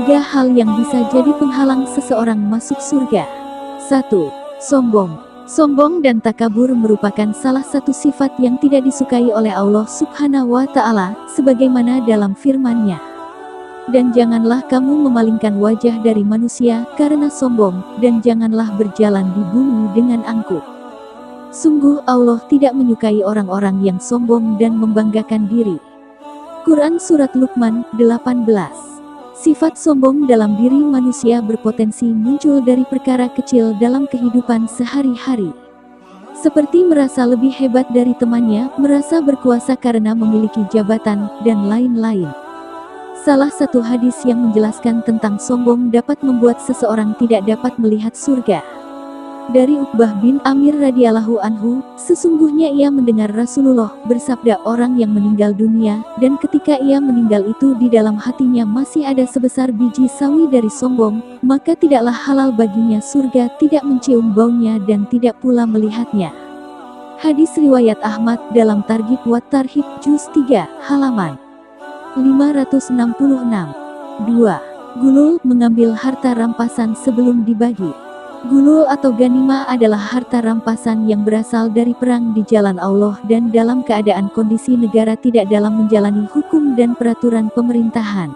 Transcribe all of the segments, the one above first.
3 hal yang bisa jadi penghalang seseorang masuk surga. 1. Sombong. Sombong dan takabur merupakan salah satu sifat yang tidak disukai oleh Allah Subhanahu wa Ta'ala, sebagaimana dalam firman-Nya. Dan janganlah kamu memalingkan wajah dari manusia karena sombong, dan janganlah berjalan di bumi dengan angkuh. Sungguh Allah tidak menyukai orang-orang yang sombong dan membanggakan diri. Quran Surat Luqman 18. Sifat sombong dalam diri manusia berpotensi muncul dari perkara kecil dalam kehidupan sehari-hari. Seperti merasa lebih hebat dari temannya, merasa berkuasa karena memiliki jabatan, dan lain-lain. Salah satu hadis yang menjelaskan tentang sombong dapat membuat seseorang tidak dapat melihat surga. Dari Uqbah bin Amir radhiyallahu anhu, sesungguhnya ia mendengar Rasulullah bersabda, orang yang meninggal dunia, dan ketika ia meninggal itu di dalam hatinya masih ada sebesar biji sawi dari sombong, maka tidaklah halal baginya surga, tidak mencium baunya dan tidak pula melihatnya. Hadis riwayat Ahmad dalam Targhib wa Tarhib juz 3, halaman 566. 2. Gulul, mengambil harta rampasan sebelum dibagi. Gulul atau ganimah adalah harta rampasan yang berasal dari perang di jalan Allah dan dalam keadaan kondisi negara tidak dalam menjalani hukum dan peraturan pemerintahan.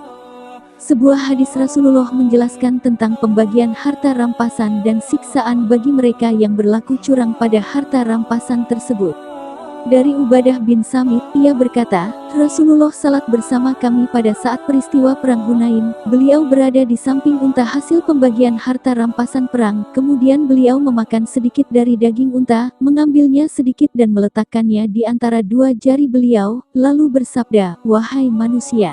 Sebuah hadis Rasulullah menjelaskan tentang pembagian harta rampasan dan siksaan bagi mereka yang berlaku curang pada harta rampasan tersebut. Dari Ubadah bin Samit, ia berkata, Rasulullah salat bersama kami pada saat peristiwa perang Hunain. Beliau berada di samping unta hasil pembagian harta rampasan perang. Kemudian beliau memakan sedikit dari daging unta, mengambilnya sedikit dan meletakkannya di antara 2 jari beliau, lalu bersabda, wahai manusia,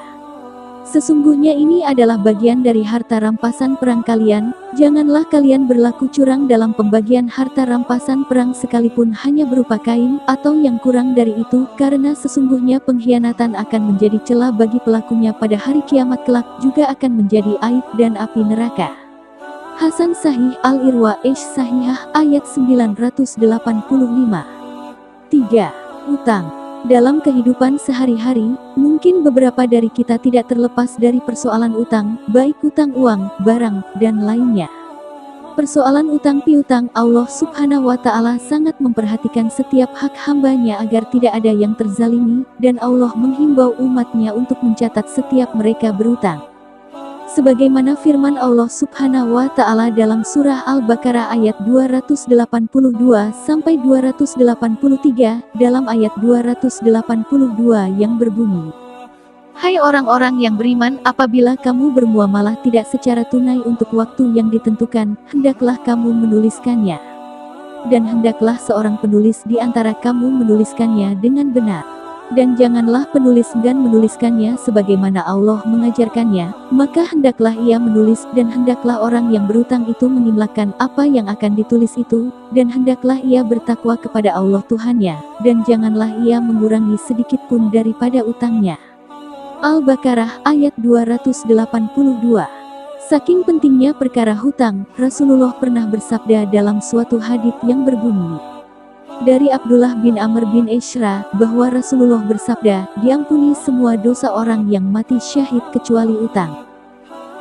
sesungguhnya ini adalah bagian dari harta rampasan perang kalian, janganlah kalian berlaku curang dalam pembagian harta rampasan perang sekalipun hanya berupa kain, atau yang kurang dari itu, karena sesungguhnya pengkhianatan akan menjadi celah bagi pelakunya pada hari kiamat kelak, juga akan menjadi aib dan api neraka. Hasan Sahih Al-Irwa Ish Sahihah ayat 985. 3. Utang. Dalam kehidupan sehari-hari, mungkin beberapa dari kita tidak terlepas dari persoalan utang, baik utang uang, barang, dan lainnya. Persoalan utang piutang, Allah Subhanahu wa Ta'ala sangat memperhatikan setiap hak hambanya agar tidak ada yang terzalimi, dan Allah menghimbau umatnya untuk mencatat setiap mereka berutang. Sebagaimana firman Allah Subhanahu wa Ta'ala dalam surah Al-Baqarah ayat 282-283, dalam ayat 282 yang berbunyi, hai orang-orang yang beriman, apabila kamu bermuamalah tidak secara tunai untuk waktu yang ditentukan, hendaklah kamu menuliskannya. Dan hendaklah seorang penulis di antara kamu menuliskannya dengan benar. Dan janganlah penulis enggan menuliskannya sebagaimana Allah mengajarkannya, maka hendaklah ia menulis, dan hendaklah orang yang berutang itu mengimlakkan apa yang akan ditulis itu, dan hendaklah ia bertakwa kepada Allah Tuhannya, dan janganlah ia mengurangi sedikit pun daripada utangnya. Al-Baqarah ayat 282. Saking pentingnya perkara hutang, Rasulullah pernah bersabda dalam suatu hadits yang berbunyi, dari Abdullah bin Amr bin Ishra, bahwa Rasulullah bersabda, diampuni semua dosa orang yang mati syahid kecuali utang.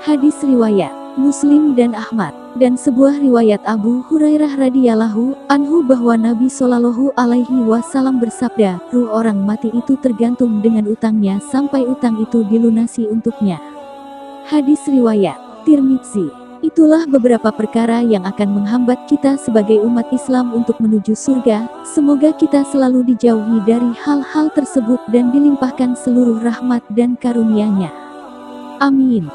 Hadis riwayat Muslim dan Ahmad. Dan sebuah riwayat Abu Hurairah radhiyallahu anhu bahwa Nabi Shallallahu alaihi wasallam bersabda, ruh orang mati itu tergantung dengan utangnya sampai utang itu dilunasi untuknya. Hadis riwayat Tirmidzi. Itulah beberapa perkara yang akan menghambat kita sebagai umat Islam untuk menuju surga. Semoga kita selalu dijauhi dari hal-hal tersebut dan dilimpahkan seluruh rahmat dan karunia-Nya. Amin.